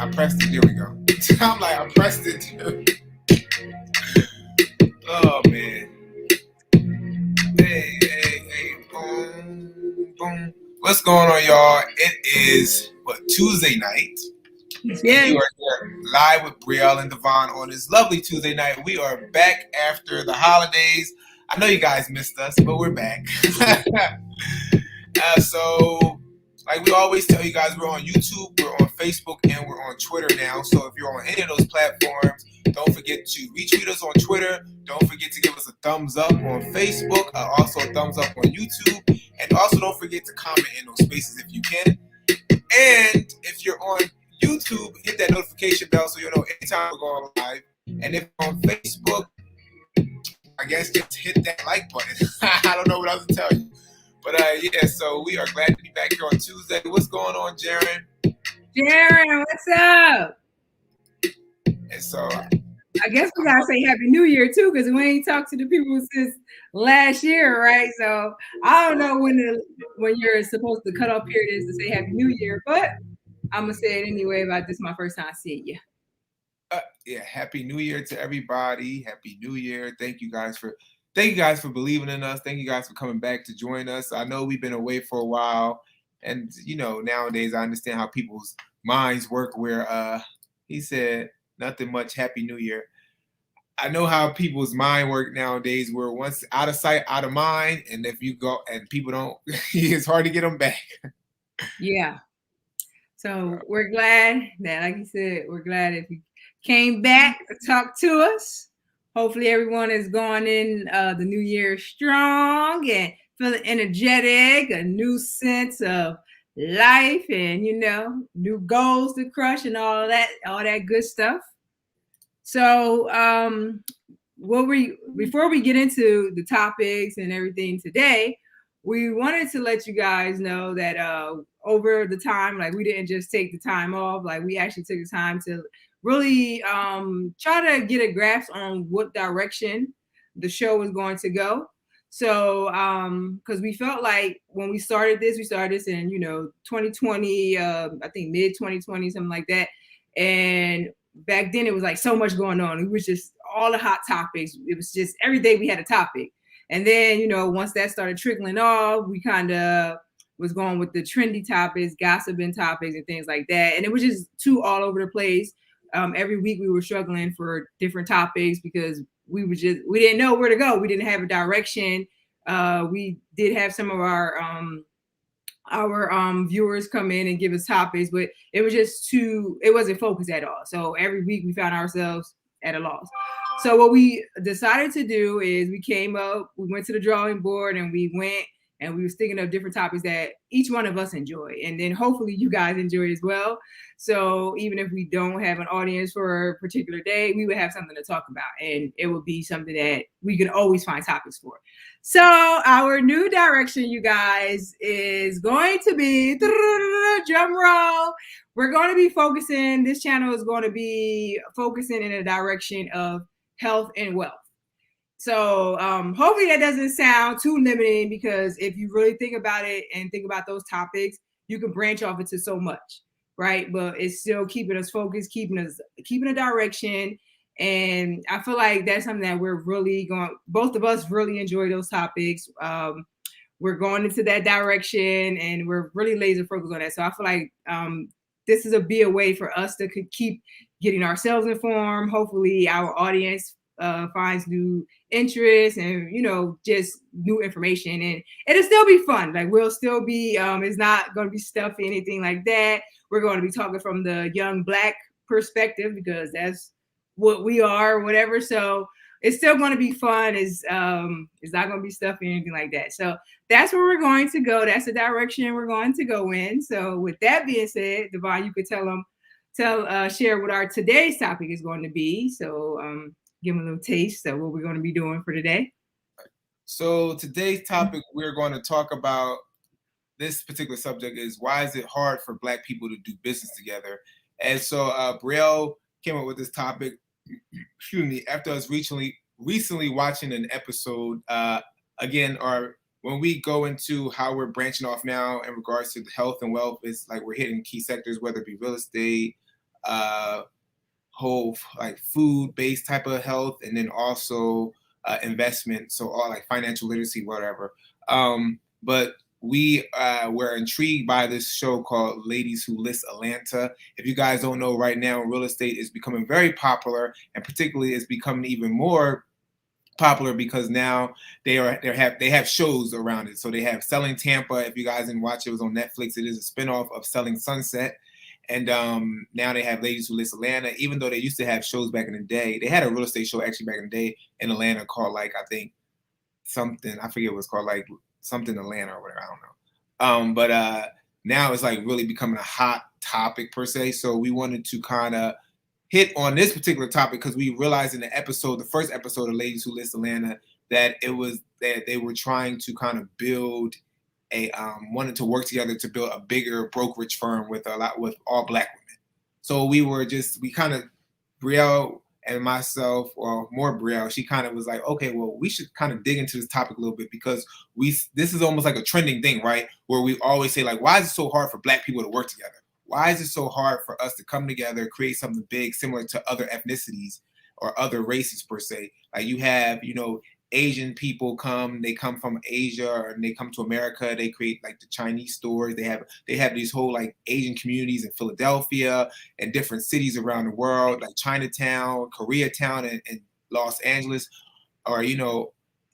I pressed it. There we go. I'm like, I pressed it. Oh man. Hey. Boom, boom. What's going on, y'all? It is Tuesday night. Yeah. You are here live with Brielle and Devon on this lovely Tuesday night. We are back after the holidays. I know you guys missed us, but we're back. So, like we always tell you guys, we're on YouTube, we're on Facebook, and we're on Twitter now. So if you're on any of those platforms, don't forget to retweet us on Twitter. Don't forget to give us a thumbs up on Facebook, also a thumbs up on YouTube. And also don't forget to comment in those spaces if you can. And if you're on YouTube, hit that notification bell so you'll know anytime we're going live. And if you're on Facebook, I guess just hit that like button. I don't know what else to tell you. But yeah, so we are glad to be back here on Tuesday. What's going on, Jaren? Jaren, what's up? And so I guess we gotta say Happy New Year too, because we ain't talked to the people since last year, right? So I don't know when you're supposed to cut off period is to say Happy New Year, but I'm gonna say it anyway. About this is my first time seeing you. Yeah, Happy New Year to everybody. Happy New Year. Thank you guys for believing in us. Thank you guys for coming back to join us. I know we've been away for a while, and you know, nowadays I understand how people's minds work where he said nothing much, Happy New Year. I know how people's mind work nowadays where once out of sight, out of mind, and if you go and people don't, it's hard to get them back. Yeah. So we're glad that, like you said, we're glad if you came back to talk to us. Hopefully everyone is going in the new year strong and feeling energetic, a new sense of life and, you know, new goals to crush and all that good stuff. So before we get into the topics and everything today, we wanted to let you guys know that over the time, like we didn't just take the time off, like we actually took the time to really try to get a grasp on what direction the show was going to go. So because we felt like when we started this in, you know, 2020, I think mid 2020, something like that. And back then it was like so much going on. It was just all the hot topics. It was just every day we had a topic. And then, you know, once that started trickling off, we kind of was going with the trendy topics, gossiping topics and things like that. And it was just too all over the place. Every week we were struggling for different topics because we didn't know where to go. We didn't have a direction. We did have some of our viewers come in and give us topics, but it was just it wasn't focused at all. So every week we found ourselves at a loss. So what we decided to do is we went to the drawing board and we was thinking of different topics that each one of us enjoy. And then hopefully you guys enjoy as well. So even if we don't have an audience for a particular day, we would have something to talk about. And it would be something that we could always find topics for. So our new direction, you guys, is going to be, drum roll, we're going to be focusing, this channel is going to be focusing in a direction of health and wealth. So hopefully that doesn't sound too limiting, because if you really think about it and think about those topics, you can branch off into so much, right? But it's still keeping us focused, keeping a direction. And I feel like that's something that we're really both of us really enjoy those topics. We're going into that direction and we're really laser focused on that. So I feel like this is a way for us to keep getting ourselves informed. Hopefully our audience finds new interest and, you know, just new information, and it'll still be fun. Like we'll still be, it's not going to be stuffy, anything like that. We're going to be talking from the young Black perspective because that's what we are or whatever. So it's still going to be fun. It's not going to be stuffy or anything like that. So that's where we're going to go. That's the direction we're going to go in. So with that being said, Devon, you could share what our today's topic is going to be. So give them a little taste of what we're going to be doing for today. So today's topic, we're going to talk about this particular subject is why is it hard for Black people to do business together? And so Brielle came up with this topic, excuse me, after us recently watching an episode again, or when we go into how we're branching off now in regards to health and wealth, it's like we're hitting key sectors, whether it be real estate, whole like food-based type of health, and then also investment, so all like financial literacy, whatever. But we were intrigued by this show called Ladies Who List Atlanta. If you guys don't know, right now real estate is becoming very popular, and particularly it's becoming even more popular because now they have shows around it. So they have Selling Tampa. If you guys didn't watch it, it was on Netflix. It is a spinoff of Selling Sunset. And now they have Ladies Who List Atlanta. Even though they used to have shows back in the day, they had a real estate show actually back in the day in Atlanta called, like, I think something, I forget what it's called, like something Atlanta or whatever, I don't know. But now it's like really becoming a hot topic per se. So we wanted to kind of hit on this particular topic because we realized in the first episode of Ladies Who List Atlanta, that it was that they were trying to kind of build wanted to work together to build a bigger brokerage firm with all Black women. So we kind of, Brielle and myself, or more Brielle, she kind of was like, okay, well, we should kind of dig into this topic a little bit because this is almost like a trending thing, right? Where we always say, like, why is it so hard for Black people to work together? Why is it so hard for us to come together, create something big, similar to other ethnicities or other races per se? Like you have, Asian people they come from Asia, and they come to America. They create like the Chinese stores. They have these whole like Asian communities in Philadelphia and different cities around the world, like Chinatown, Koreatown, and Los Angeles, or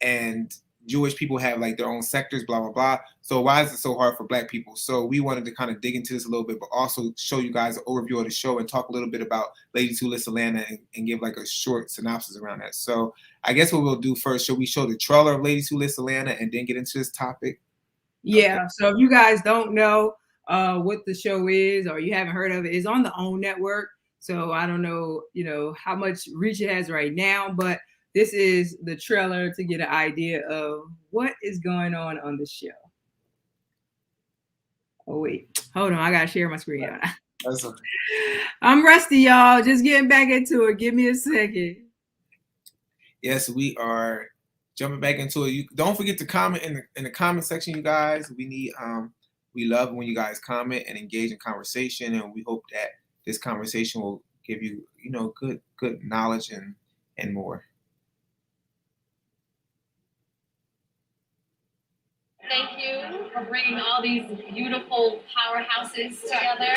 and Jewish people have like their own sectors, blah, blah, blah. So why is it so hard for Black people? So we wanted to kind of dig into this a little bit, but also show you guys an overview of the show and talk a little bit about Ladies Who List Atlanta and give like a short synopsis around that. So I guess what we'll do first, should we show the trailer of Ladies Who List Atlanta and then get into this topic? Yeah. Okay. So if you guys don't know what the show is, or you haven't heard of it, it's on the OWN network. So I don't know, how much reach it has right now, but this is the trailer to get an idea of what is going on the show. Oh, wait. Hold on. I got to share my screen. That's okay. I'm rusty, y'all. Just getting back into it. Give me a second. Yes, we are jumping back into it. Don't forget to comment in the comment section, you guys. We love when you guys comment and engage in conversation, and we hope that this conversation will give you, good knowledge and more. Thank you for bringing all these beautiful powerhouses together.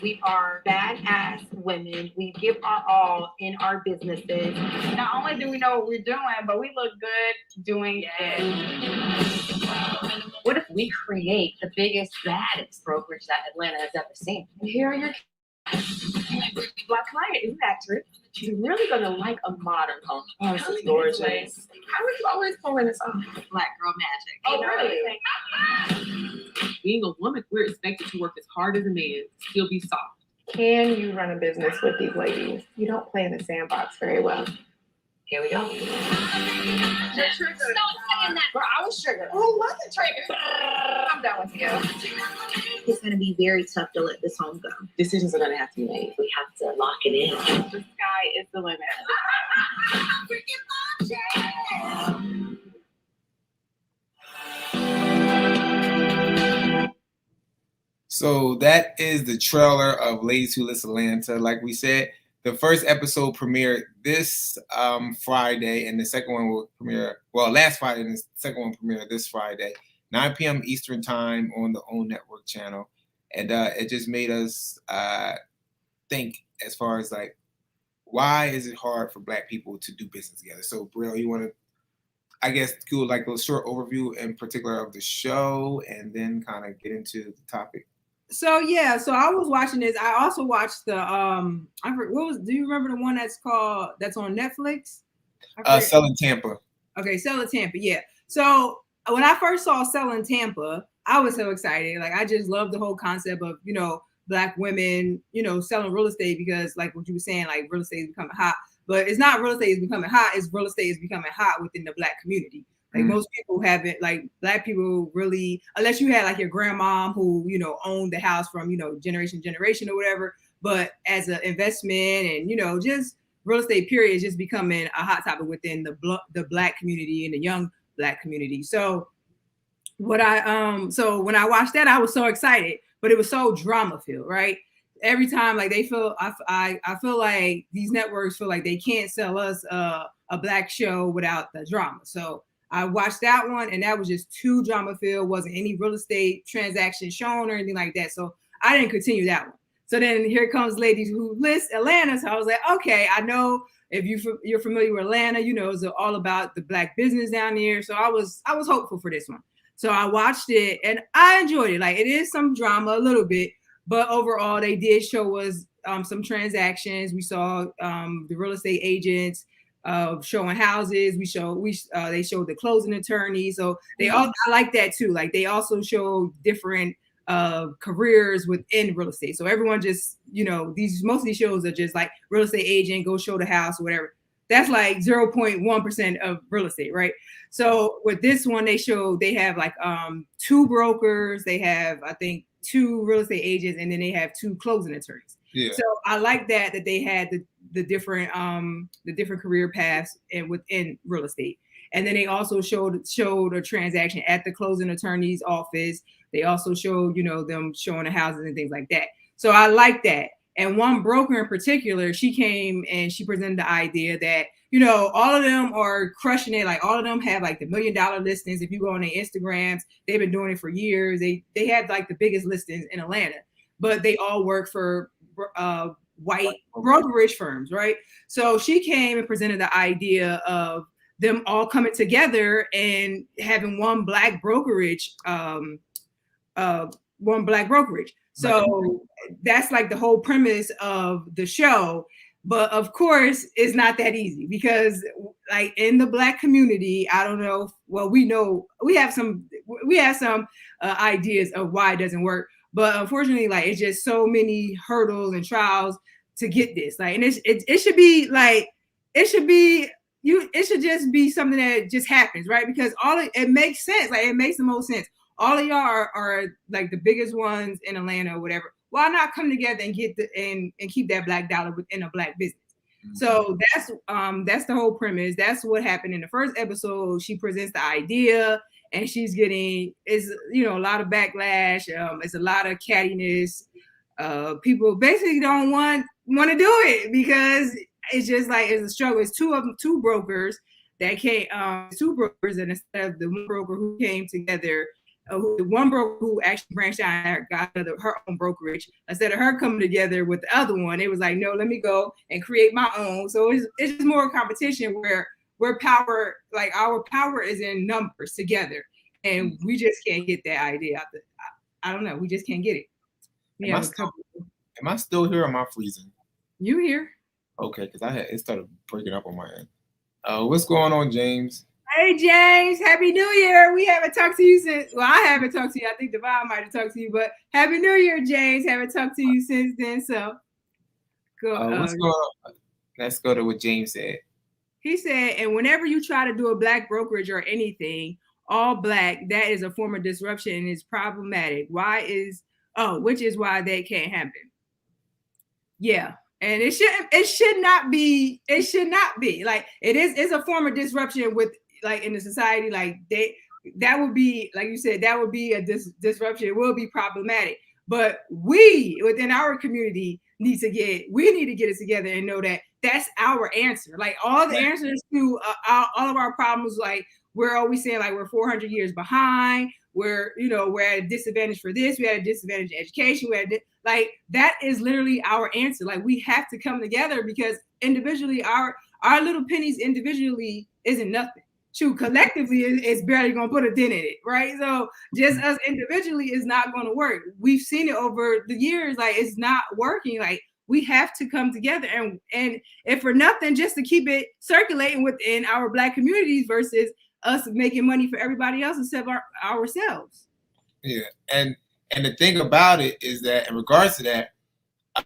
We are badass women. We give our all in our businesses. Not only do we know what we're doing, but we look good doing it. What if we create the biggest, baddest brokerage that Atlanta has ever seen? And here are your Black client is accurate. She's really gonna like a modern home. Oh, this is gorgeous. How are you always pulling this off? Black girl magic. Oh, really? Being a woman, we're expected to work as hard as a man, still be soft. Can you run a business with these ladies? You don't play in the sandbox very well. Here we go. You're triggered. Stop saying that. Girl, I was triggered. Who wasn't triggered? I'm done with you. It's going to be very tough to let this home go. Decisions are going to have to be made. We have to lock it in. The sky is the limit. So that is the trailer of Ladies Who List Atlanta. Like we said, the first episode premiered this Friday, and the second one will premiere, last Friday, and the second one premiered this Friday, 9 p.m. Eastern Time on the OWN network channel. And it just made us think as far as like, why is it hard for Black people to do business together? So, Brielle, you want to, I guess, do like a short overview in particular of the show and then kind of get into the topic? So yeah, so I was watching this. I also watched the do you remember the one that's on Netflix? Selling Tampa. Okay, Selling Tampa, yeah. So when I first saw Selling Tampa, I was so excited. Like I just love the whole concept of, Black women, selling real estate, because like what you were saying, like real estate is becoming hot. But it's not real estate is becoming hot, it's real estate is becoming hot within the Black community. Like most people haven't, like Black people really, unless you had like your grandmom who, owned the house from, generation to generation or whatever. But as an investment and, just real estate period is just becoming a hot topic within the Black community and the young Black community. So so when I watched that, I was so excited, but it was so drama filled, right? every time like they feel I feel like these networks feel like they can't sell us a black show without the drama. So I watched that one, and that was just too drama filled. Wasn't any real estate transaction shown or anything like that. So I didn't continue that one. So then here comes Ladies Who List Atlanta. So I was like, okay, I know if you're familiar with Atlanta, you know it's all about the black business down there. So I was hopeful for this one. So I watched it and I enjoyed it. Like it is some drama a little bit, but overall they did show us some transactions. We saw the real estate agents showing houses. They showed the closing attorney. So they all, I like that too. Like they also show different careers within real estate. So everyone just, you know, most of these shows are just like real estate agent, go show the house or whatever. That's like 0.1% of real estate, right? So with this one, they have like 2 brokers, they have I think 2 real estate agents, and then they have 2 closing attorneys. Yeah. So I like that they had the different career paths within real estate. And then they also showed a transaction at the closing attorney's office. They also showed, you know, them showing the houses and things like that. So I like that. And one broker in particular, she came and she presented the idea that, you know, all of them are crushing it. Like all of them have like the $1 million listings. If you go on their Instagrams, they've been doing it for years. They had like the biggest listings in Atlanta, but they all work for white brokerage firms, right? So she came and presented the idea of them all coming together and having one black brokerage, So that's like the whole premise of the show. But of course, it's not that easy because like in the black community, I don't know. Well, we know we have some ideas of why it doesn't work. But unfortunately, like it's just so many hurdles and trials to get this. Like, and it should be like, it should just be something that just happens, right? Because it makes sense. Like it makes the most sense. All of y'all are like the biggest ones in Atlanta or whatever. Why not come together and get and keep that black dollar within a black business? Mm-hmm. So that's the whole premise. That's what happened in the first episode. She presents the idea and she's getting a lot of backlash. It's a lot of cattiness. People basically don't want to do it because it's just like it's a struggle. It's two brokers that came, 2 brokers, and instead of the one broker who came together. The one broker who actually branched out and got her own brokerage, instead of her coming together with the other one, it was like, no, let me go and create my own. So it's just more competition where power, like our power is in numbers together, and we just can't get that idea out. I don't know, we just can't get it. Am I still here or am I freezing? You here? Okay, because it started breaking up on my end. What's going on, James? Hey, James, Happy New Year. We haven't talked to you since, well, I haven't talked to you. I think Devon might have talked to you, but Happy New Year, James. Haven't talked to you since then, so. What's going on? Let's go to what James said. He said, and whenever you try to do a black brokerage or anything, all black, that is a form of disruption and is problematic. Which is why that can't happen. Yeah. And it should not be like it's a form of disruption with like in the society, like that would be, like you said, that would be a disruption. It will be problematic, but we within our community need to get it together and know that that's our answer. Like all the answers to all of our problems, like we're always saying like we're 400 years behind. We're at a disadvantage for this. We had a disadvantage in education. Like that is literally our answer. Like we have to come together because individually, our little pennies individually isn't nothing. Shoot, collectively, it's barely gonna put a dent in it, right? So just us individually is not gonna work. We've seen it over the years. Like it's not working. Like we have to come together and if for nothing, just to keep it circulating within our black communities versus us making money for everybody else instead of ourselves. Yeah, and the thing about it is that in regards to that,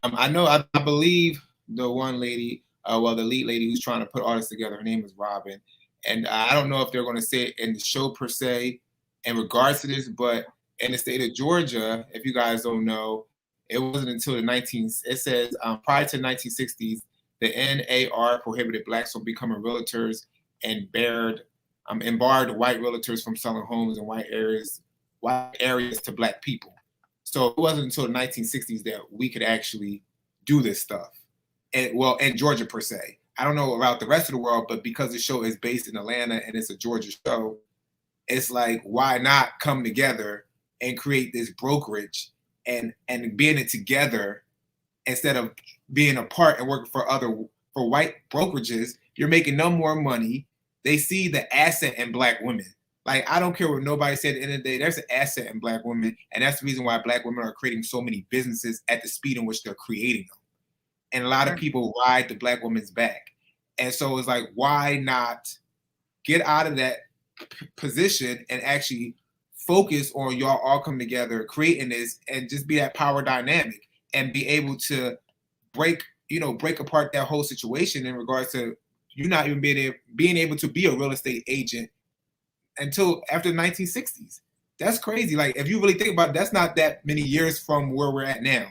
I believe the one lady, the lead lady who's trying to put all this together, her name is Robin, and I don't know if they're going to say it in the show per se in regards to this, but in the state of Georgia, if you guys don't know, it wasn't until prior to the 1960s, the NAR prohibited blacks from becoming realtors and barred white realtors from selling homes in white areas to black people. So it wasn't until the 1960s that we could actually do this stuff. And well, in Georgia per se. I don't know about the rest of the world, but because the show is based in Atlanta and it's a Georgia show, it's like, why not come together and create this brokerage and being it together instead of being apart and working for white brokerages. You're making no more money. They see the asset in Black women. Like, I don't care what nobody said. At the end of the day, there's an asset in Black women, and that's the reason why Black women are creating so many businesses at the speed in which they're creating them. And a lot of people ride the Black woman's back. And so it's like, why not get out of that position and actually focus on y'all all come together, creating this, and just be that power dynamic and be able to break apart that whole situation in regards to you not even being able to be a real estate agent until after the 1960s. That's crazy. Like, if you really think about it, that's not that many years from where we're at now.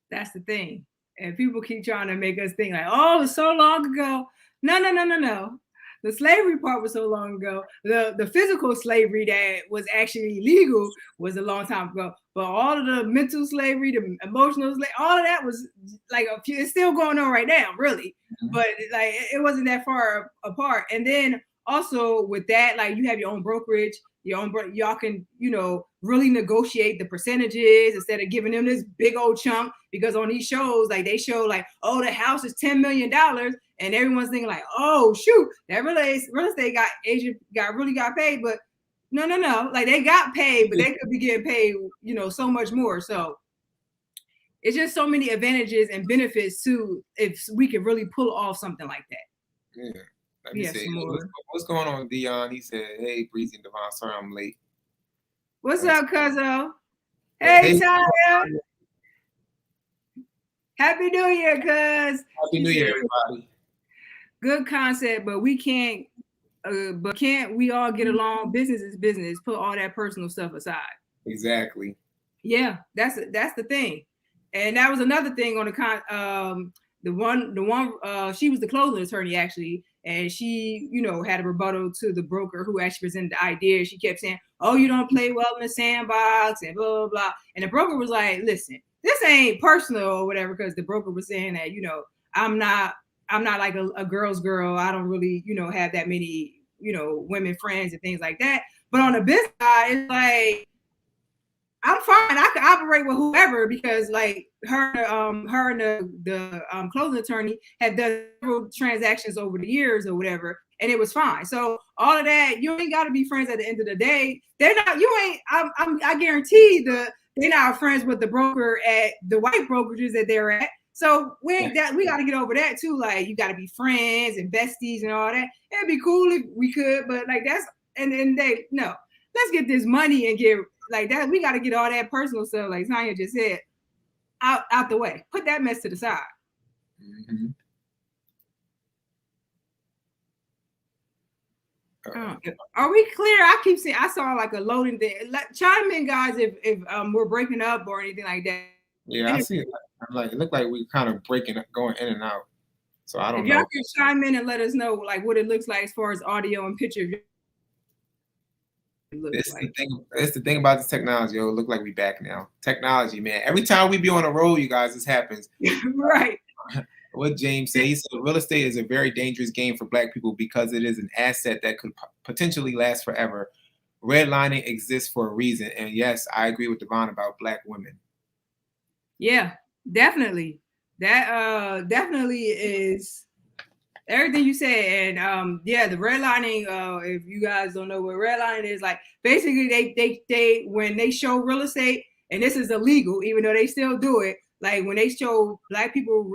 That's the thing. And people keep trying to make us think like, oh, it's so long ago. No. The slavery part was so long ago. The physical slavery that was actually legal was a long time ago. But all of the mental slavery, the emotional slavery, all of that was like it's still going on right now, really. Mm-hmm. But like it wasn't that far apart. And then also with that, like you have your own brokerage, y'all can, really negotiate the percentages instead of giving them this big old chunk, because on these shows, like they show like, oh, the house is $10 million. And everyone's thinking like, oh, shoot, that real estate agent got paid. But no. Like they got paid, but they could be getting paid, so much more. So it's just so many advantages and benefits too, if we could really pull off something like that. Yeah. Let me see. What's going on, Dion? He said, hey, Breezy and Devon, sorry I'm late. What's up, Cuzzo? Hey, Tanya. Happy New Year, cuz. Happy New Year, everybody. Good concept, but can't we all get along? Business is business. Put all that personal stuff aside. Exactly. Yeah, that's the thing. And that was another thing on the one she was the closing attorney actually, and she had a rebuttal to the broker who actually presented the idea. She kept saying, oh, you don't play well in the sandbox and blah blah blah. And the broker was like, listen, this ain't personal or whatever, because the broker was saying that I'm not like a girl's girl. I don't really have that many women friends and things like that. But on the business side, it's like I'm fine. I can operate with whoever, because like her and the closing attorney had done several transactions over the years or whatever, and it was fine. So all of that, you ain't got to be friends at the end of the day. They're not. You ain't. I guarantee they're not friends with the broker at the white brokerages that they're at. So we ain't that. We got to get over that too. Like you got to be friends and besties and all that. It'd be cool if we could, but like that's and then they no. Let's get this money and get. Like that, we got to get all that personal stuff, like Tanya just said, out the way. Put that mess to the side. Mm-hmm. Are we clear? I keep saying I saw like a loading thing. Chime in, guys, if we're breaking up or anything like that. Yeah, I see it. Like it looked like we kind of going in and out. So I don't know. Y'all can chime in and let us know like what it looks like as far as audio and picture. It's the thing about this technology. It look like we back now. Technology, man. Every time we be on the road, you guys, this happens. Right. What James said, he said, real estate is a very dangerous game for Black people because it is an asset that could potentially last forever. Redlining exists for a reason. And yes, I agree with Devon about Black women. Yeah, definitely. That definitely is everything you said. And the redlining, if you guys don't know what redlining is, like basically they when they show real estate, and this is illegal, even though they still do it, like when they show Black people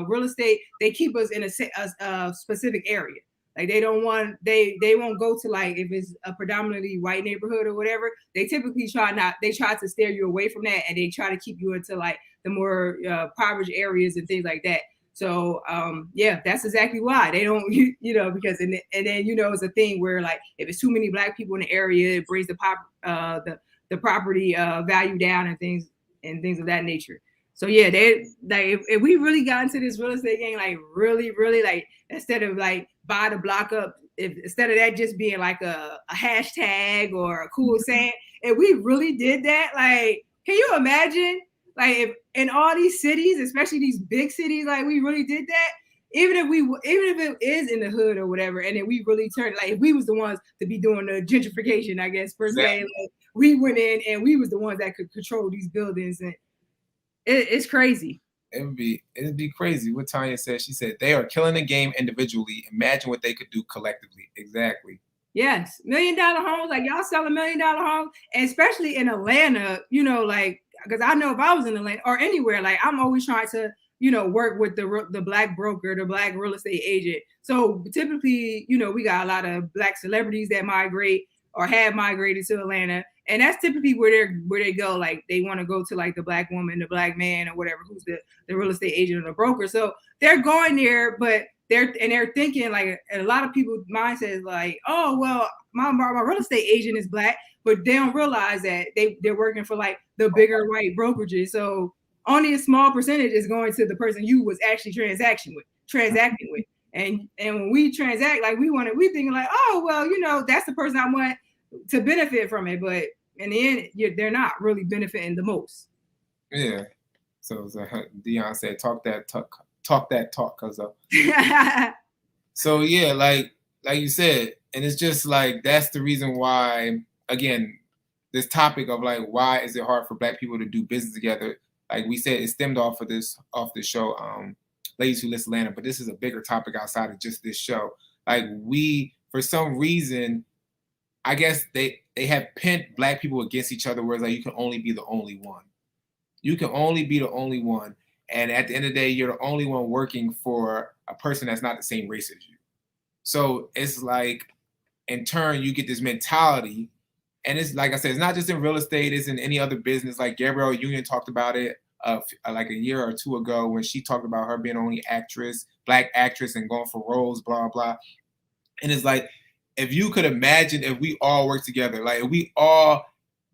real estate, they keep us in a specific area. Like they won't go to, like, if it's a predominantly white neighborhood or whatever, they typically try to steer you away from that, and they try to keep you into like the more impoverished areas and things like that. So that's exactly why they don't, because and then it's a thing where like if it's too many Black people in the area, it brings the property value down and things of that nature. So yeah, they like if we really got into this real estate game, like really, like instead of like buy the block up, instead of that just being like a hashtag or a cool saying, if we really did that, like Can you imagine, like, if in all these cities, especially these big cities, like we really did that? Even if it is in the hood or whatever, and then we really turned, like, if we was the ones to be doing the gentrification, I guess per se, like, we went in and we was the ones that could control these buildings, and it's crazy. It'd be crazy. What Tanya said, she said they are killing the game individually. Imagine what they could do collectively. Exactly. Yes, $1 million homes, like y'all sell $1 million homes, and especially in Atlanta, you know, like, because I know if I was in Atlanta or anywhere, like I'm always trying to, you know, work with the black broker, the black real estate agent. So typically, you know, we got a lot of black celebrities that migrate or have migrated to Atlanta, and that's typically where they go. Like they want to go to like the black woman, the black man, or whatever, who's the real estate agent or the broker. So they're going there, but they're thinking, like, and a lot of people mindset is like, oh well, my real estate agent is black, but they don't realize that they're working for like the bigger white brokerages. So only a small percentage is going to the person you was actually transacting with. And when we transact, like we thinking like, oh well, you know, that's the person I want to benefit from it, but in the end, they're not really benefiting the most. Yeah. So Dion said, talk that talk, cause so yeah, like you said, and it's just like that's the reason why, again, this topic of like why is it hard for black people to do business together? Like we said, it stemmed off the show, Ladies Who List Atlanta, but this is a bigger topic outside of just this show. Like we, for some reason, I guess they have pent black people against each other, whereas like you can only be the only one. You can only be the only one. And at the end of the day, you're the only one working for a person that's not the same race as you. So it's like, in turn, you get this mentality. And it's like I said, it's not just in real estate, it's in any other business. Like Gabrielle Union talked about it like a year or two ago when she talked about her being the only black actress and going for roles, blah, blah. And it's like, if you could imagine if we all worked together, like if we all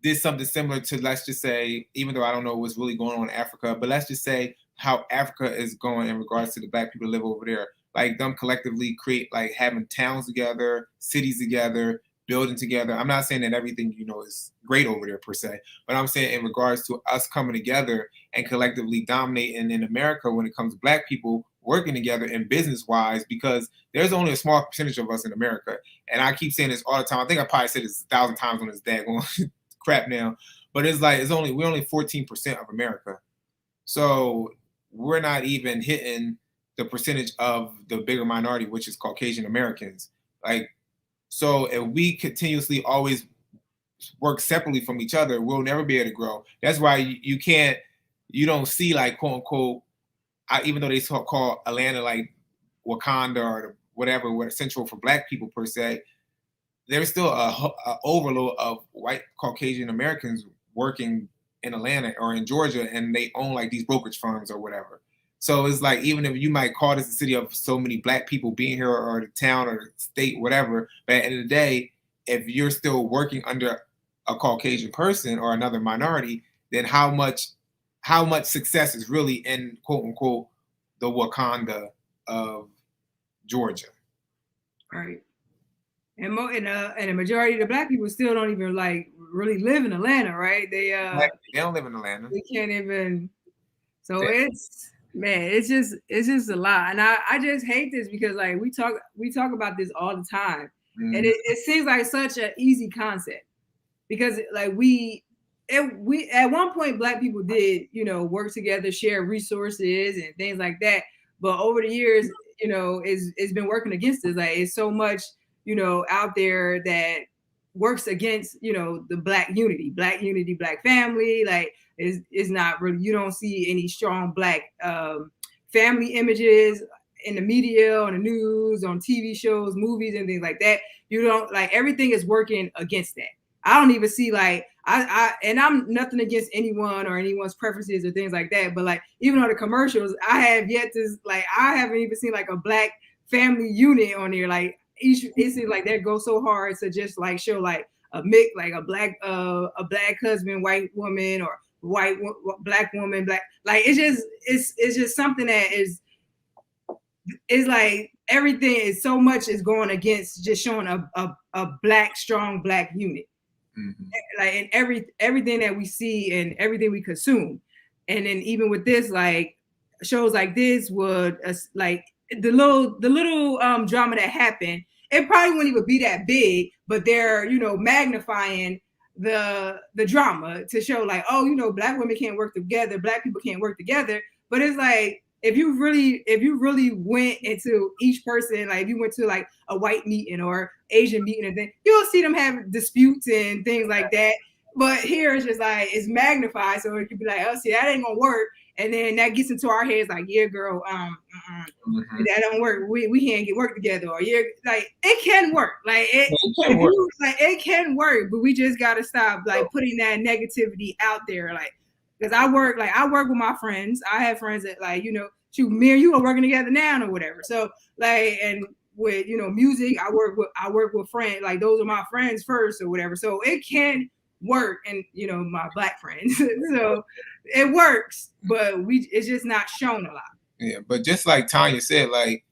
did something similar to, let's just say, even though I don't know what's really going on in Africa, but let's just say how Africa is going in regards to the black people that live over there. Like them collectively create, like having towns together, cities together, building together. I'm not saying that everything, you know, is great over there per se, but I'm saying in regards to us coming together and collectively dominating in America when it comes to black people working together in business wise, because there's only a small percentage of us in America. And I keep saying this all the time. I think I probably said this 1,000 times on this daggone crap now, but it's like, we're only 14% of America. So we're not even hitting the percentage of the bigger minority, which is Caucasian Americans. Like, so if we continuously always work separately from each other, we'll never be able to grow. That's why you don't see like quote unquote, even though they call Atlanta like Wakanda or whatever, what central for black people per se, there's still a overload of white Caucasian Americans working in Atlanta or in Georgia, and they own like these brokerage firms or whatever. So it's like, even if you might call this a city of so many black people being here or the town or the state, whatever, but at the end of the day, if you're still working under a Caucasian person or another minority, then how much success is really in quote unquote the Wakanda of Georgia? Right. And the majority of the black people still don't even like really live in Atlanta, right? They don't live in Atlanta. They can't even. So it's just a lot, and I just hate this because like we talk about this all the time, and it seems like such an easy concept because like we at one point black people did, you know, work together, share resources and things like that, but over the years, you know, it's been working against us. Like it's so much, you know, out there that works against, you know, the black unity, black family. Like is not really, you don't see any strong black family images in the media, on the news, on TV shows, movies, and things like that. You don't, like, everything is working against that. I don't even see like and I'm nothing against anyone or anyone's preferences or things like that, but like even on the commercials, I haven't even seen like a black family unit on there. Like it seems like they go so hard to just like show like a mix, like a black husband, white woman, or black woman, black, like it's just something that is like everything is so much is going against just showing a black, strong black unit. like in everything that we see and everything we consume. And then even with this, like shows like this would like the little drama that happened, it probably wouldn't even be that big, but they're, you know, magnifying the drama to show like, oh, you know, black women can't work together, black people can't work together. But it's like, if you really went into each person, like if you went to like a white meeting or Asian meeting and then you'll see them have disputes and things like that. But here it's just like, it's magnified. So it could be like, oh, see, that ain't gonna work. And then that gets into our heads like, yeah, girl, that don't work. We can't get work together. Or yeah, like it can work. Like it can work, but we just gotta stop like putting that negativity out there. Like, because I work with my friends. I have friends that like, you know, shoot, me and you are working together now or whatever. So like, and with, you know, music, I work with friends, like those are my friends first or whatever. So it can work, and you know, my black friends. So it works, but it's just not shown a lot. Yeah, but just like Tanya said, like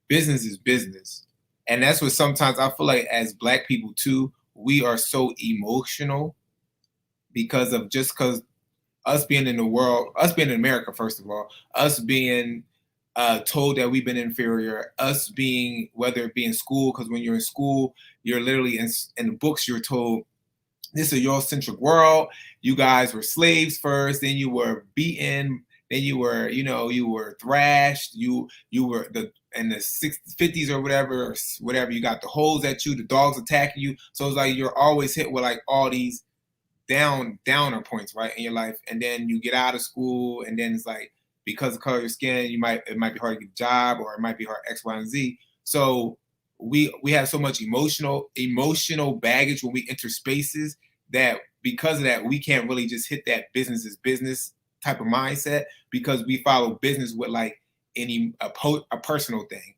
business is business. And that's what sometimes I feel like as black people too, we are so emotional because us being in the world, us being in America, first of all, us being told that we've been inferior, us being, whether it be in school, because when you're in school, you're literally in the books, you're told, this is a Eurocentric world. You guys were slaves first, then you were beaten, then you were, you know, you were thrashed, you were in the 50s or whatever, you got the holes at you, the dogs attacking you. So it's like you're always hit with like all these downer points, right, in your life. And then you get out of school, and then it's like, because of the color of your skin, it might be hard to get a job, or it might be hard X, Y, and Z. So we have so much emotional baggage when we enter spaces that because of that, we can't really just hit that business is business type of mindset, because we follow business with like a personal thing.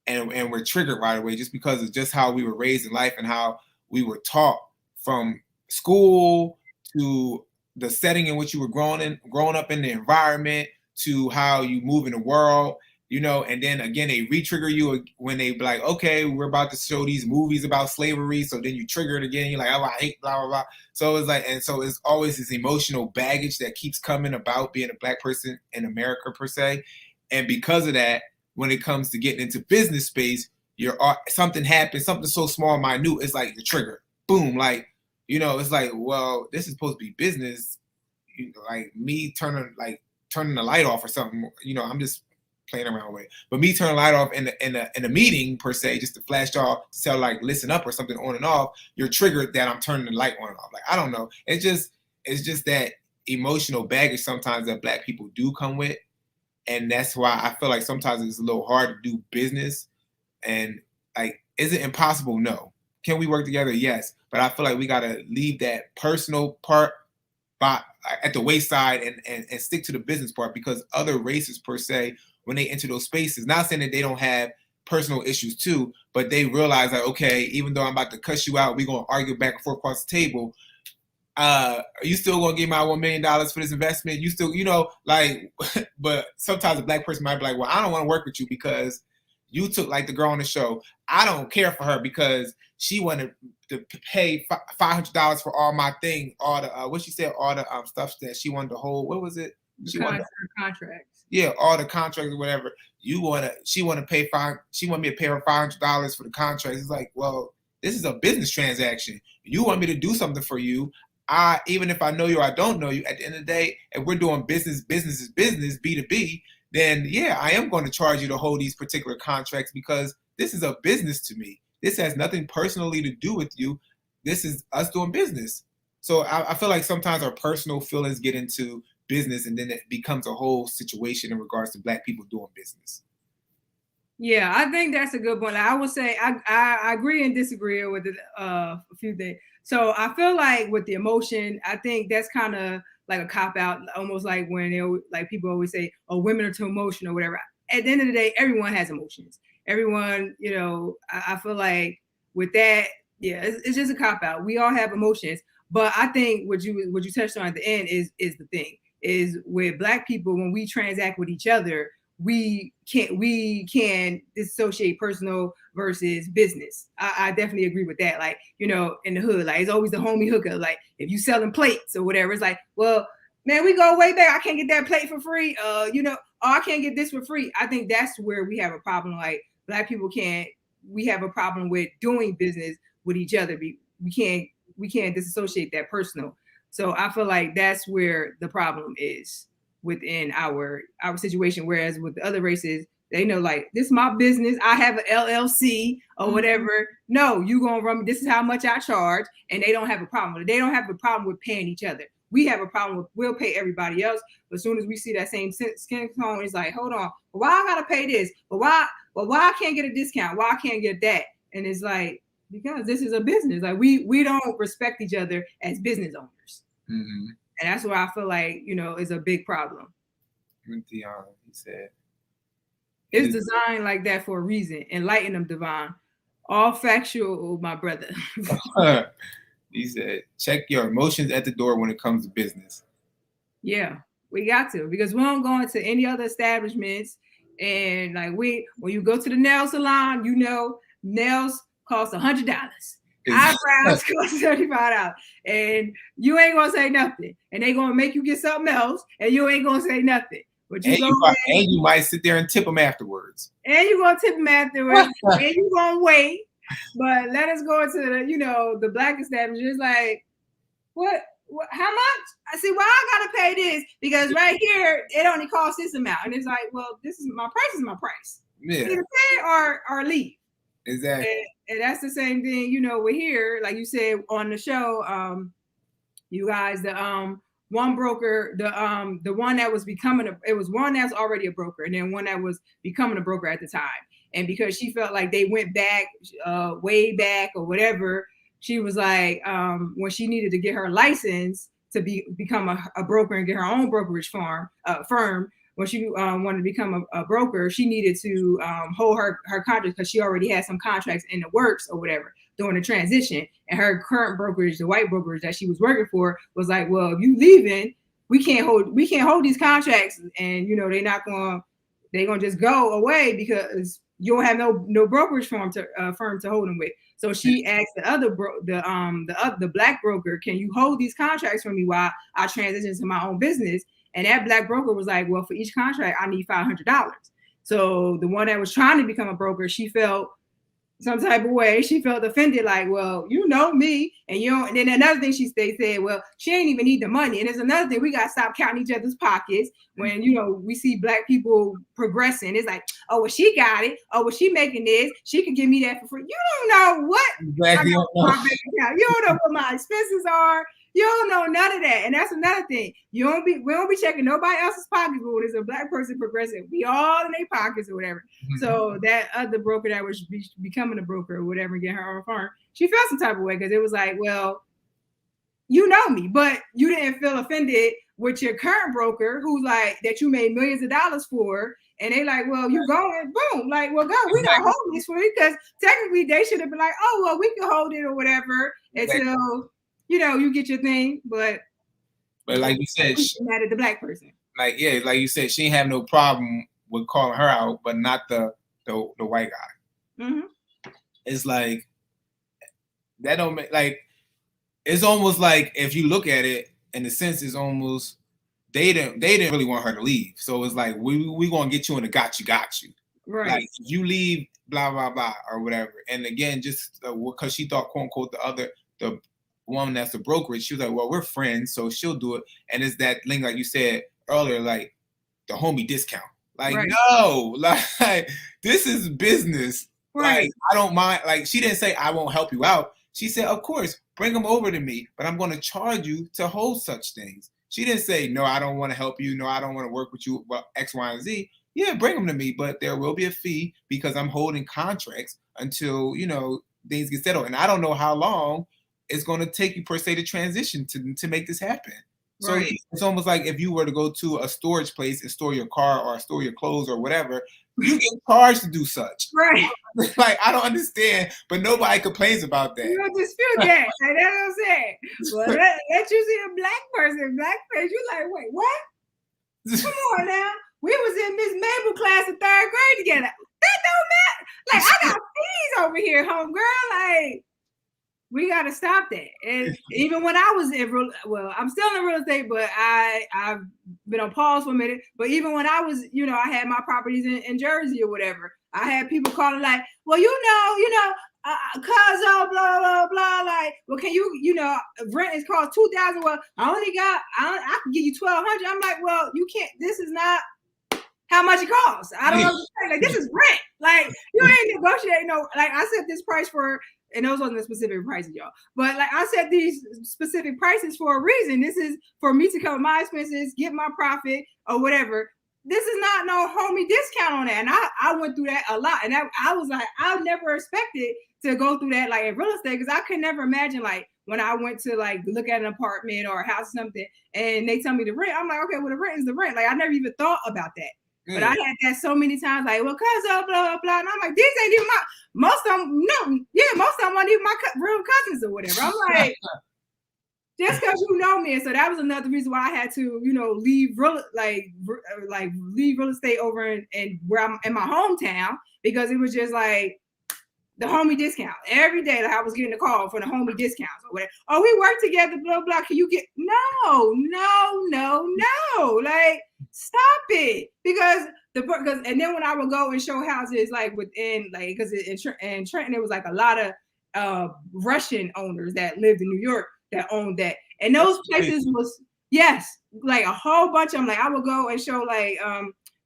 And we're triggered right away just because of just how we were raised in life and how we were taught from school to the setting in which you were growing up in, the environment, to how you move in the world, you know. And then again, they re-trigger you when they be like, okay, we're about to show these movies about slavery. So then you trigger it again. You're like, oh, I hate blah, blah, blah. So it's like, and so it's always this emotional baggage that keeps coming about being a black person in America per se. And because of that, when it comes to getting into business space, something happens, something so small, minute, it's like you're triggered. Boom. Like, you know, it's like, well, this is supposed to be business. You know, like me turning the light off or something, you know, I'm just playing around with it. But me turning the light off in a meeting per se, just to flash y'all to tell like listen up or something on and off, you're triggered that I'm turning the light on and off. Like, I don't know. It's just that emotional baggage sometimes that black people do come with. And that's why I feel like sometimes it's a little hard to do business. And like, is it impossible? No. Can we work together? Yes. But I feel like we gotta leave that personal part at the wayside and stick to the business part, because other races per se, when they enter those spaces, not saying that they don't have personal issues too, but they realize like, okay, even though I'm about to cuss you out, we're gonna argue back and forth across the table. Are you still gonna give my $1 million for this investment? You still, you know, like, but sometimes a black person might be like, well, I don't want to work with you because you took, like the girl on the show, I don't care for her because she wanted to pay $500 for all my thing, all the what she said, all the stuff that she wanted to hold. What was it? She wanted contracts. Yeah, all the contracts or whatever. She want me to pay her $500 for the contracts. It's like, well, this is a business transaction. You want me to do something for you. Even if I know you or I don't know you, at the end of the day, if we're doing business is business, B2B, then yeah, I am going to charge you to hold these particular contracts because this is a business to me. This has nothing personally to do with you. This is us doing business. So I feel like sometimes our personal feelings get into business, and then it becomes a whole situation in regards to black people doing business. Yeah, I think that's a good point. Like, I would say I agree and disagree with it, a few things. So I feel like with the emotion, I think that's kind of like a cop out, almost like when like people always say, "Oh, women are too emotional," or whatever. At the end of the day, everyone has emotions. Everyone, you know, I feel like with that, yeah, it's just a cop out. We all have emotions, but I think what you touched on at the end is the thing. Is with black people, when we transact with each other, we can dissociate personal versus business. I definitely agree with that. Like, you know, in the hood, like it's always the homie hookup. Like if you selling plates or whatever, it's like, well, man, we go way back. I can't get that plate for free. You know, oh, I can't get this for free. I think that's where we have a problem. Like Black people we have a problem with doing business with each other. We can't disassociate that personal. So I feel like that's where the problem is within our situation. Whereas with the other races, they know like this is my business. I have an LLC or whatever. No, you gonna run me. This is how much I charge, and they don't have a problem with it. They don't have a problem with paying each other. We have a problem with we'll pay everybody else. But as soon as we see that same skin tone, it's like, hold on, why I gotta pay this? But why I can't get a discount? Why I can't get that? And it's like, because this is a business. Like we don't respect each other as business owners. Mm-hmm. And that's why I feel like, you know, is a big problem. He said, it's designed like that for a reason. Enlighten them, Devon. All factual, my brother. He said, check your emotions at the door when it comes to business. Yeah, we got to, because we don't go into any other establishments. And like when you go to the nail salon, you know, nails cost $100. Eyebrows cost $35. And you ain't gonna say nothing. And they gonna make you get something else, and you ain't gonna say nothing. But you might sit there and tip them afterwards. And you're gonna tip them afterwards, and you're gonna wait. But let us go into the, you know, the Black establishment. It's like, what how much? I see, well, I gotta pay this because right here it only costs this amount. And it's like, well, this is my price. Yeah. Either pay or leave. Exactly. And that's the same thing, you know, we're here, like you said on the show, you guys, the one broker, the one that was becoming it was one that's already a broker, and then one that was becoming a broker at the time. And because she felt like they went back, way back or whatever, she was like, when she needed to get her license to become a broker and get her own brokerage firm, when she wanted to become a broker, she needed to hold her contracts because she already had some contracts in the works or whatever during the transition. And her current brokerage, the white brokerage that she was working for, was like, well, if you leaving, we can't hold these contracts, and you know they're gonna just go away because you don't have no brokerage firm to hold them with. So she asked the Black broker, can you hold these contracts for me while I transition to my own business? And that Black broker was like, well, for each contract, I need $500. So the one that was trying to become a broker, she felt some type of way. She felt offended, like, well, you know me, and you don't. And then another thing they said, well, she ain't even need the money. And there's another thing, we got to stop counting each other's pockets when, you know, we see Black people progressing. It's like, oh, well, she got it. Oh, well, she making this. She could give me that for free. You don't know what. Exactly. You don't know what my expenses are. You don't know none of that. And that's another thing. We don't be checking nobody else's pockets, but when there's a Black person progressing, we all in their pockets or whatever. Mm-hmm. So that other broker that was becoming a broker or whatever and getting her own firm, she felt some type of way because it was like, well, you know me, but you didn't feel offended with your current broker who's like that you made millions of dollars for. And they like, well, you going, boom, like, well, go, we gonna hold this for you, because technically they should have been like, oh, well, we can hold it or whatever until you know you get your thing. But like you said, she mad at the Black person. Like you said, she ain't have no problem with calling her out, but not the white guy. Mm-hmm. It's like that don't make, like, it's almost like if you look at it in the sense, it's almost they didn't really want her to leave. So it's like we gonna get you in the got you. Right. Like you leave, blah blah blah or whatever. And again, just because she thought, quote unquote, the woman that's the brokerage, she was like, well, we're friends, so she'll do it. And it's that thing, like you said earlier, like the homie discount. Like, right. No, like this is business. Right. Like, I don't mind. Like, she didn't say I won't help you out. She said, of course, bring them over to me, but I'm going to charge you to hold such things. She didn't say, no, I don't want to help you. No, I don't want to work with you. Well, X, Y, and Z. Yeah, bring them to me, but there will be a fee because I'm holding contracts until, you know, things get settled. And I don't know how long it's going to take you per se to transition to make this happen. So right. It's almost like if you were to go to a storage place and store your car or store your clothes or whatever, you get charged to do such. Right. Like, I don't understand, but nobody complains about that. You don't dispute that. Like, that's what I'm saying. Well, let you see a Black face, you're like, wait, what? Come on now. We was in Miss Mabel class over here, homegirl. Like, we got to stop that. And even when I was I'm still in real estate, but I've been on pause for a minute. But even when I was, I had my properties in Jersey or whatever, I had people calling like, well, cause blah, blah, blah. Like, well, can you, rent is cost $2,000. Well, I can give you $1,200. I'm like, well, you can't, this is not how much it costs. I don't know. Like, this is rent. Like, you ain't negotiating. Like, I set this price for, and those wasn't the specific prices, y'all. But like, I set these specific prices for a reason. This is for me to cover my expenses, get my profit or whatever. This is not no homie discount on that. And I went through that a lot. And I was like, I never expected to go through that, like in real estate, because I could never imagine, like, when I went to like look at an apartment or a house or something, and they tell me the rent, I'm like, okay, well, the rent is the rent. Like, I never even thought about that. But I had that so many times, like, well, cuz blah, blah, blah. And I'm like, these ain't even most of them weren't even my real cousins or whatever. I'm like, just because you know me. And so that was another reason why I had to, leave real estate over in where I'm in my hometown, because it was just like the homie discount every day. Like, I was getting a call for the homie discounts or whatever. Oh, we work together, blah, blah. Can you get no. Like, stop it. Because and then when I would go and show houses like within, like, because in Trenton there was like a lot of Russian owners that lived in New York that owned that, and those places was like a whole bunch of them. Like, I would go and show like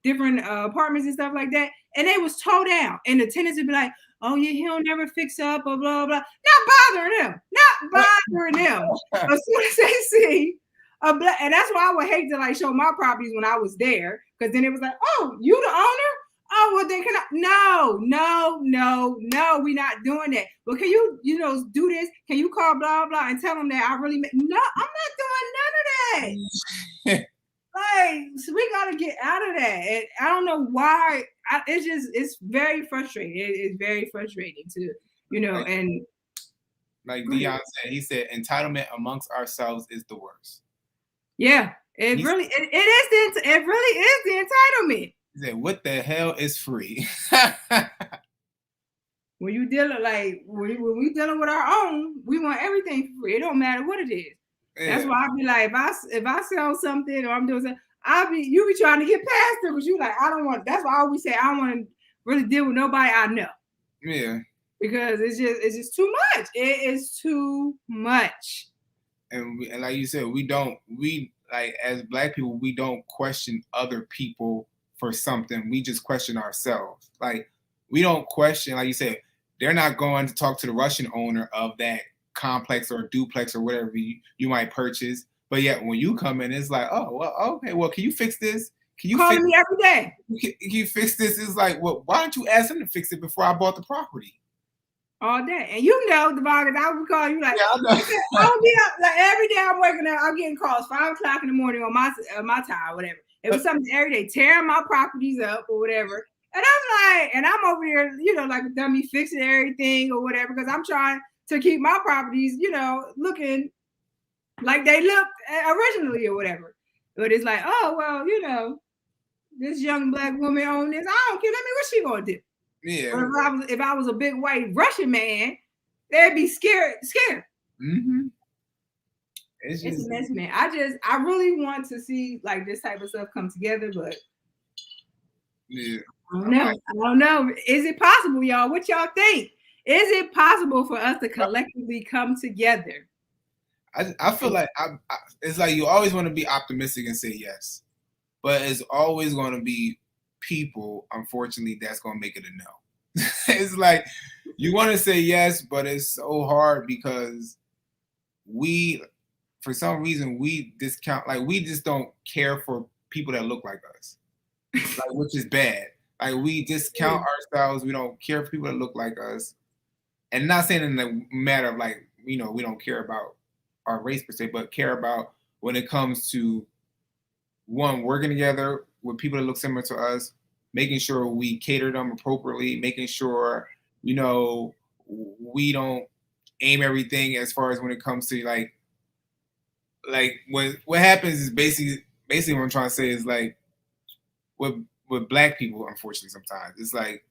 different apartments and stuff like that, and they was towed down, and the tenants would be like, oh yeah, he'll never fix up, blah blah blah. Not bothering them. As soon as they see a black, and that's why I would hate to like show my properties when I was there, because then it was like, oh, you the owner? Oh, well then can I? No, we not doing that. Well, can you, do this? Can you call blah blah and tell them that I really no, I'm not doing none of that. Like, so we gotta get out of that. And I don't know why. It's very frustrating. It's very frustrating to, and like Dion said, he said entitlement amongst ourselves is the worst. Yeah, it really is the entitlement. He said, what the hell is free? When you dealing when we dealing with our own, we want everything for free. It don't matter what it is. Yeah. That's why I be like, if I sell something or I'm doing something, you be trying to get past it, because you like, I don't want. That's why I always say I don't want to really deal with nobody I know. Yeah. Because it's just too much. It is too much. And like you said, we as Black people, we don't question other people for something. We just question ourselves. Like, we don't question, like you said, they're not going to talk to the Russian owner of that complex or duplex or whatever you might purchase. But yet when you come in, it's like, oh, well, okay, well, can you fix this? Can you calling me every day? Can you fix this? It's like, well, why don't you ask him to fix it before I bought the property? All day. And Devon, I would call you like, yeah, I know. I would be up like every day I'm waking up, I'm getting calls 5 o'clock in the morning on my time, whatever. It was something every day, tearing my properties up or whatever. And I'm like, and I'm over here, like a dummy fixing everything or whatever, because I'm trying to keep my properties, looking like they looked originally or whatever. But it's like, oh, well, this young Black woman owned this. I don't care. Let me, what's she going to do? Yeah. But if I was a big white Russian man, they'd be scared. Mm-hmm. It's a mess, man. I really want to see like this type of stuff come together, but yeah. I don't know. Is it possible, y'all? What y'all think? Is it possible for us to collectively come together? I feel like it's like you always want to be optimistic and say yes, but it's always going to be people, unfortunately, that's going to make it a no. It's like you want to say yes, but it's so hard because for some reason, we discount, like we just don't care for people that look like us, like, which is bad. Like, we discount ourselves. We don't care for people that look like us. And not saying in the matter of like, we don't care about our race per se, but care about when it comes to one, working together with people that look similar to us, making sure we cater them appropriately, making sure, we don't aim everything as far as when it comes to like what happens is basically what I'm trying to say is like with Black people, unfortunately, sometimes it's like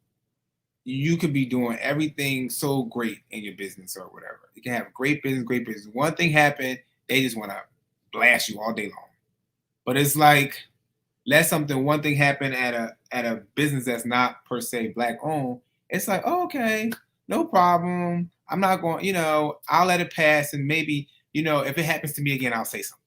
you could be doing everything so great in your business or whatever. You can have great business, great business. One thing happened, they just want to blast you all day long. But it's like, one thing happen at a business that's not per se Black owned. It's like, oh, okay, no problem. I'm not going, I'll let it pass, and maybe, if it happens to me again, I'll say something.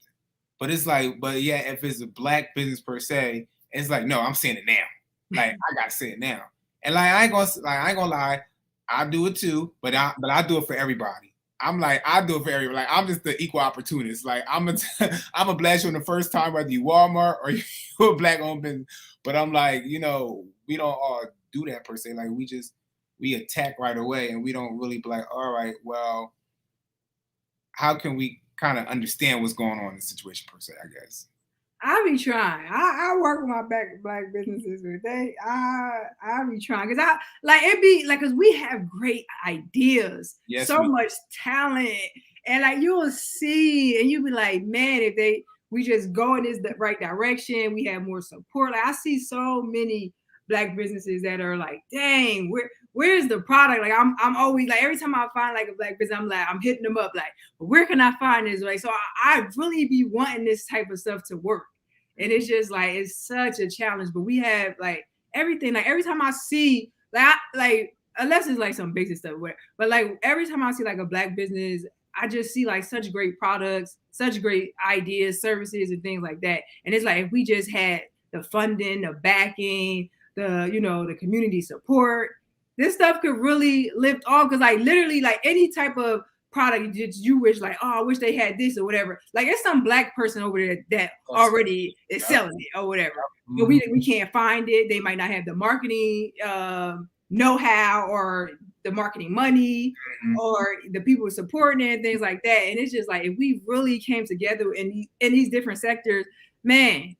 But it's like, if it's a Black business per se, it's like, no, I'm saying it now. Like, I gotta say it now. And like, I ain't gonna lie, I do it too, but I do it for everybody. I'm like, I do it for everybody. Like, I'm just the equal opportunist. Like, I'm a blast you on the first time, whether you Walmart or you're a Black owned business. But I'm like, we don't all do that per se. Like, we attack right away, and we don't really be like, all right, well, how can we kind of understand what's going on in the situation per se, I guess. I be trying. I work with my Black businesses with I be trying, because it be like, because we have great ideas, yes, so much talent, and like you'll see and you be like, man, if we just go in the right direction, we have more support. Like, I see so many Black businesses that are like, dang, where's the product? Like, I'm always like, every time I find like a Black business, I'm hitting them up like, where can I find this? Like, so I really be wanting this type of stuff to work. And it's just like, it's such a challenge, but we have like everything. Like, every time I see like unless it's like some basic stuff, but like every time I see like a Black business, I just see like such great products, such great ideas, services, and things like that. And it's like, if we just had the funding, the backing, the community support, this stuff could really lift off. Because like literally, like any type of product you wish, like, oh, I wish they had this or whatever. Like, it's some Black person over there that already is selling it or whatever. But we can't find it. They might not have the marketing know-how or the marketing money or the people supporting it and things like that. And it's just like, if we really came together in these different sectors, man,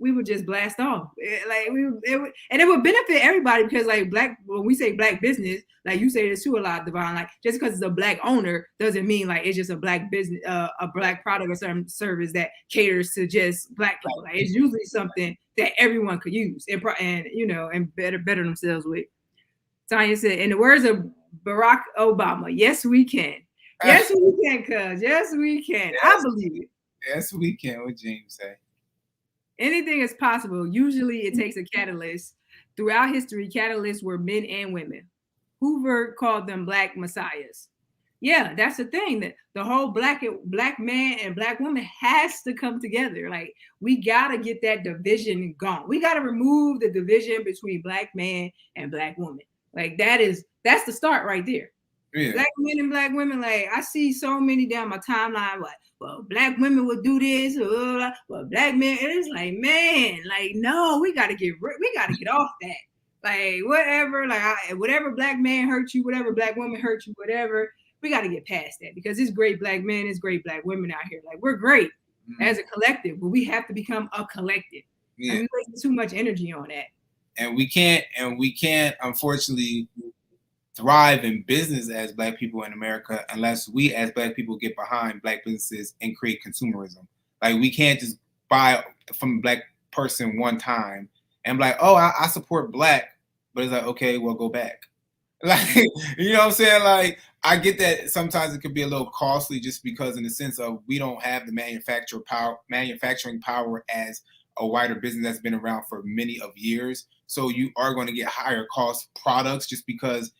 we would just blast off. It would benefit everybody, because like when we say Black business, like you say this too a lot, Devon, like just because it's a Black owner doesn't mean like it's just a Black business, a Black product or some service that caters to just Black people. Like, it's usually something that everyone could use and better themselves with. Tanya said, in the words of Barack Obama, yes, we can. Yes, we can, cuz. Yes, we can. Yes, I believe it. Yes, we can. What James say? Anything is possible. Usually it takes a catalyst. Throughout history, catalysts were men and women. Hoover called them Black messiahs. Yeah, that's the thing, that the whole Black man and Black woman has to come together. Like, we got to get that division gone. We got to remove the division between Black man and Black woman. Like, that's the start right there. Yeah. Black men and Black women, like, I see so many down my timeline, like, well, Black women would do this, well, Black men, and it's like, man, like, no, we gotta get off that. Like, whatever Black man hurt you, whatever Black woman hurt you, whatever, we gotta get past that, because it's great Black men, it's great Black women out here. Like, we're great as a collective, but we have to become a collective. Yeah. And we waste too much energy on that. And we can't, unfortunately, thrive in business as Black people in America unless we as Black people get behind Black businesses and create consumerism. Like, we can't just buy from a Black person one time and be like, oh, I support Black, but it's like, okay, well, go back. Like, you know what I'm saying? Like, I get that sometimes it could be a little costly, just because in the sense of we don't have the manufacturing power as a wider business that's been around for many of years. So you are going to get higher cost products just because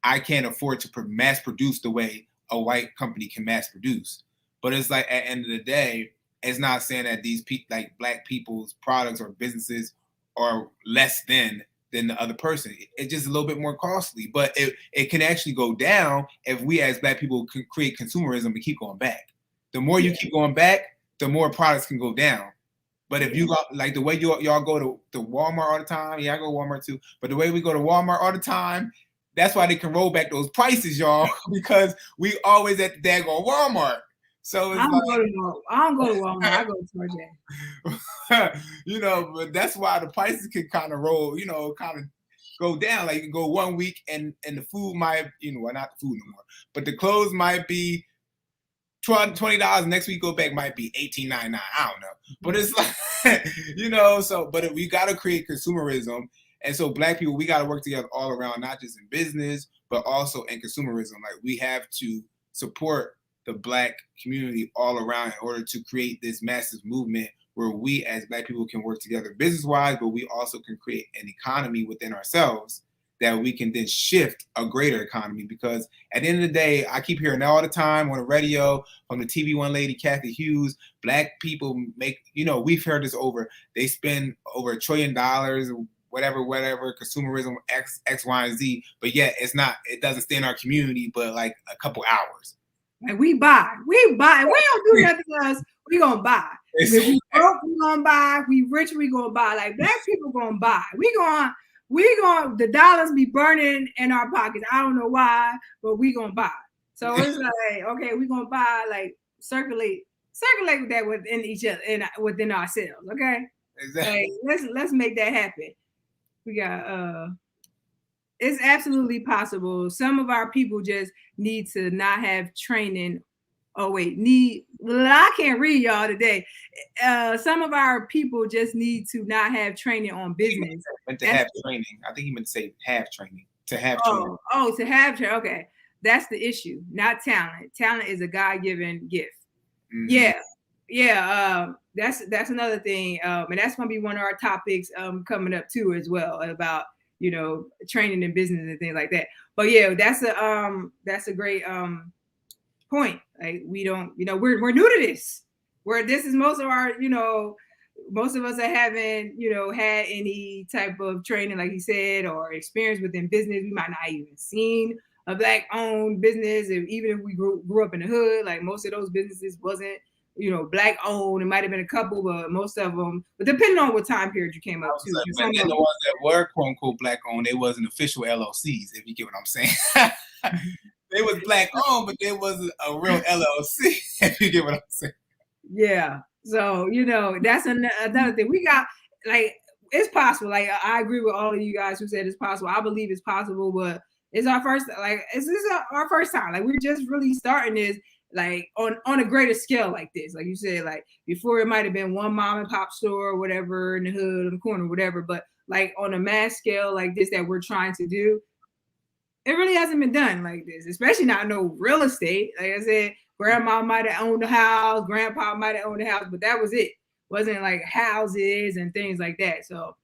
I can't afford to mass produce the way a white company can mass produce. But it's like, at the end of the day, it's not saying that these like Black people's products or businesses are less than the other person. It's just a little bit more costly, but it can actually go down if we as Black people can create consumerism and keep going back. The more you keep going back, the more products can go down. But if you got, like, the way y'all go to Walmart all the time, yeah, I go to Walmart too, but the way we go to Walmart all the time, that's why they can roll back those prices, y'all, because we always at the daggone Walmart. So it's I don't go to Walmart. I go to Target. But that's why the prices can kind of roll, kind of go down. Like, you can go 1 week and the food might, well, not the food no more, but the clothes might be $20. Next week, go back, might be $18.99. I don't know, but it's like, but we got to create consumerism. And so Black people, we got to work together all around, not just in business, but also in consumerism. Like we have to support the Black community all around in order to create this massive movement where we as Black people can work together business-wise, but we also can create an economy within ourselves that we can then shift a greater economy. Because at the end of the day, I keep hearing all the time on the radio from the TV one lady, Kathy Hughes, Black people make, we've heard this over, they spend over $1 trillion, whatever, consumerism, X, Y, and Z, but yet it doesn't stay in our community, but like a couple hours. Like we buy. We don't do nothing else. We gonna buy. If we broke, we gonna buy. If we rich, we gonna buy. Like Black people gonna buy. We gonna the dollars be burning in our pockets. I don't know why, but we gonna buy. So it's like, okay, we gonna buy, like circulate with that within each other and within ourselves. Okay. Exactly. Like, let's make that happen. We got it's absolutely possible. Some of our people just need to not have training. I can't read y'all today. Some of our people just need to not have training on business. Have training. I think he meant to say have training. To have training. Oh, to have training. Okay. That's the issue, not talent. Talent is a God-given gift. Mm-hmm. Yeah. That's another thing. And that's gonna be one of our topics coming up too as well, about training in business and things like that. But yeah, that's a great point. Like we don't, we're new to this. This is most of our, most of us that haven't, had any type of training, like he said, or experience within business. We might not even seen a Black-owned business, even if we grew up in the hood. Like most of those businesses wasn't, Black-owned. It might have been a couple, but most of them. But depending on what time period you came up to. And the ones that were quote-unquote Black-owned, they wasn't official LLCs, if you get what I'm saying. They was Black-owned, but there wasn't a real LLC, if you get what I'm saying. Yeah. So, that's another thing. We got, like, it's possible. Like, I agree with all of you guys who said it's possible. I believe it's possible, but it's our first, our first time. Like, we're just really starting this, like, on a greater scale like this. Like you said, like, before it might have been one mom and pop store or whatever in the hood, in the corner, whatever. But, like, on a mass scale like this that we're trying to do, it really hasn't been done like this, especially not no real estate. Like I said, grandma might have owned the house, grandpa might have owned the house, but that was it. Wasn't like houses and things like that. So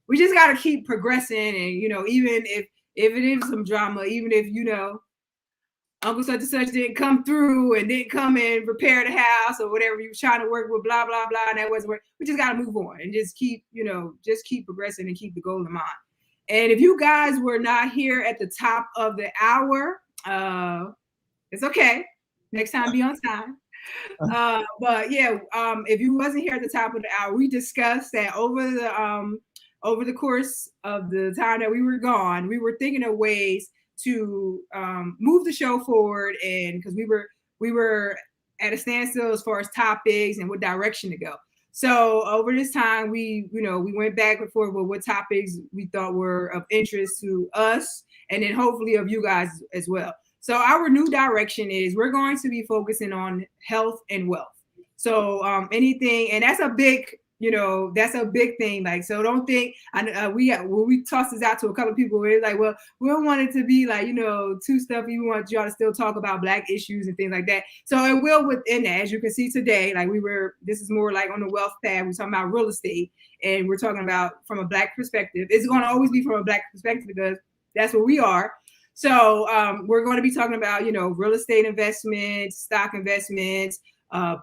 we just got to keep progressing. And, even if it is some drama, even if, Uncle such and such didn't come through and didn't come and repair the house or whatever you was trying to work with, blah, blah, blah, and that wasn't working. We just got to move on and just keep, keep progressing and keep the goal in mind. And if you guys were not here at the top of the hour, it's okay. Next time, be on time. But yeah, if you wasn't here at the top of the hour, we discussed that over the course of the time that we were gone, we were thinking of ways to move the show forward, and because we were at a standstill as far as topics and what direction to go. So over this time, we went back and forth with what topics we thought were of interest to us, and then hopefully of you guys as well. So our new direction is we're going to be focusing on health and wealth. So anything, and that's a big thing. Like, so don't think we tossed this out to a couple of people. It's like, well, we don't want it to be like, too stuffy. We want y'all to still talk about Black issues and things like that. So it will within that, as you can see today, like this is more like on the wealth path. We're talking about real estate, and we're talking about from a Black perspective. It's going to always be from a Black perspective because that's what we are. So we're going to be talking about, real estate investments, stock investments,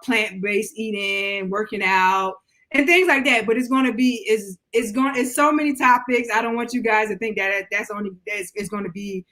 plant-based eating, working out, and things like that. But it's going to be, it's so many topics. I don't want you guys to think that it's going to be,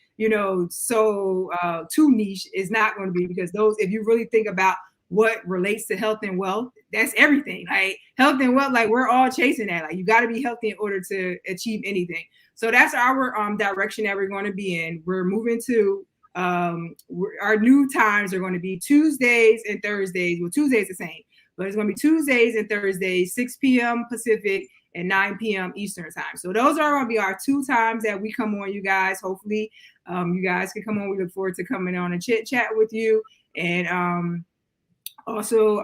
so too niche. It's not going to be, because if you really think about what relates to health and wealth, that's everything. Like health and wealth, like we're all chasing that. Like you got to be healthy in order to achieve anything. So that's our direction that we're going to be in. We're moving to our new times are going to be Tuesdays and Thursdays. Well, Tuesdays the same, but it's going to be Tuesdays and Thursdays, 6 p.m. Pacific and 9 p.m. Eastern time. So those are going to be our 2 times that we come on, you guys. Hopefully you guys can come on. We look forward to coming on and chit chat with you. And also,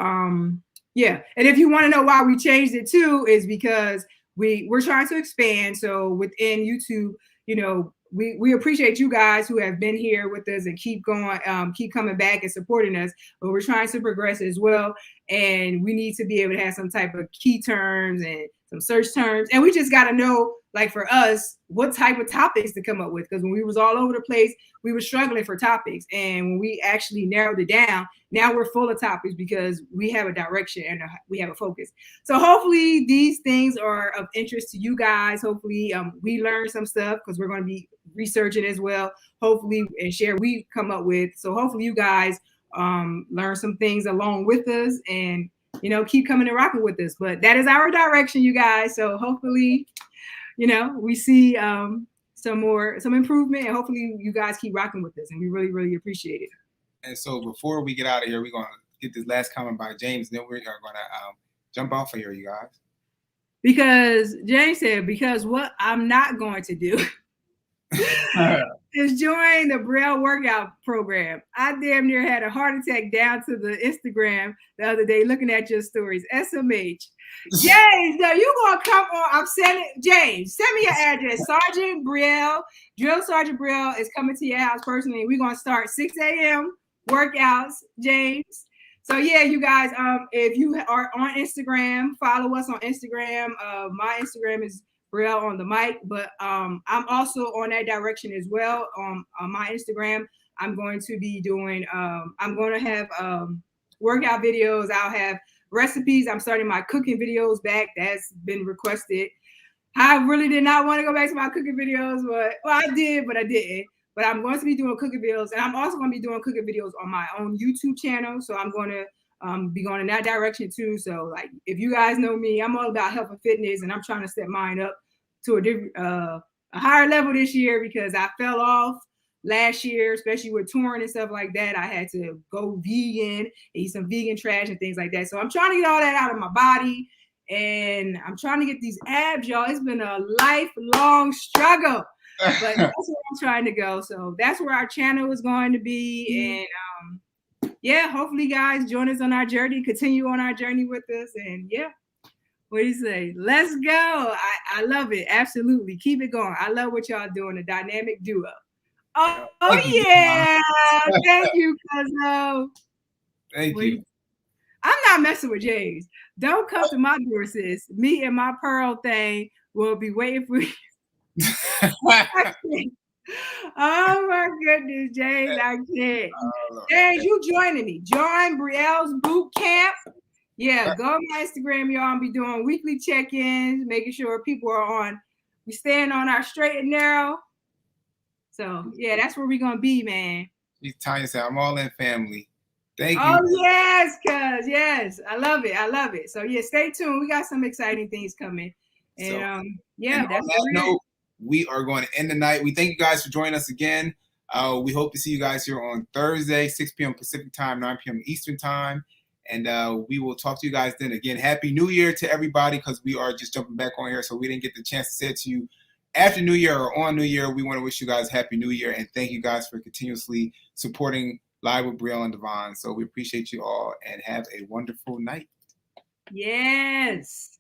yeah. And if you want to know why we changed it too, is because we're trying to expand. So within YouTube, you know, we appreciate you guys who have been here with us and keep going, keep coming back and supporting us. But we're trying to progress as well, and we need to be able to have some type of key terms and some search terms, and we just got to know, like for us, what type of topics to come up with. Because when we was all over the place, we were struggling for topics, and when we actually narrowed it down, now we're full of topics because we have a direction and we have a focus. So hopefully these things are of interest to you guys. Hopefully we learn some stuff because we're going to be researching as well. Hopefully, and share we come up with. So hopefully you guys learn some things along with us, and you know, keep coming and rocking with us. But that is our direction, you guys. So hopefully, you know, we see some improvement, and hopefully you guys keep rocking with us, and we really, really appreciate it. And so before we get out of here, we're going to get this last comment by James, and then we're going to jump off of here, you guys. Because James said, because what I'm not going to do is join the Braille workout program. I damn near had a heart attack down to the Instagram the other day looking at your stories. SMH. James, now you gonna come on. I'm sending James, send me your address. Sergeant Braille, Drill Sergeant Braille is coming to your house personally. We're gonna start 6 a.m. workouts, James. So yeah, you guys, if you are on Instagram, follow us on Instagram. My Instagram is Braille on the mic, but I'm also on that direction as well. On my Instagram, I'm going to be doing, I'm going to have workout videos. I'll have recipes. I'm starting my cooking videos back. That's been requested. I really did not want to go back to my cooking videos, but well, I did, but I didn't. But I'm going to be doing cooking videos, and I'm also going to be doing cooking videos on my own YouTube channel. So I'm going to be going in that direction too. So like, if you guys know me, I'm all about health and fitness, and I'm trying to step mine up to a higher level this year because I fell off last year, especially with touring and stuff like that. I had to go vegan, eat some vegan trash and things like that. So I'm trying to get all that out of my body, and I'm trying to get these abs, y'all. It's been a lifelong struggle, but that's where I'm trying to go. So that's where our channel is going to be. And yeah, hopefully guys join us on our journey, continue on our journey with us. And yeah, what do you say? Let's go. I love it. Absolutely. Keep it going. I love what y'all doing, a dynamic duo. Oh yeah. Thank you, Cuzzo. Thank you. I'm not messing with James. Don't come to my door, sis. Me and my pearl thing will be waiting for you. Oh my goodness, James, I can't. James, you joining me. Join Brielle's boot camp. Yeah, go on my Instagram, y'all. I'll be doing weekly check-ins, making sure people are on. We staying on our straight and narrow. So yeah, that's where we're gonna be, man. Tanya said, "I'm all in, family." Thank you. Oh yes, cuz yes, I love it. I love it. So yeah, stay tuned. We got some exciting things coming. And yeah, and that's on that note, we are going to end the night. We thank you guys for joining us again. We hope to see you guys here on Thursday, 6 p.m. Pacific time, 9 p.m. Eastern time. And we will talk to you guys then. Again, Happy New Year to everybody, because we are just jumping back on here. So we didn't get the chance to say it to you after New Year or on New Year. We want to wish you guys Happy New Year. And thank you guys for continuously supporting Live with Brielle and Devon. So we appreciate you all and have a wonderful night. Yes.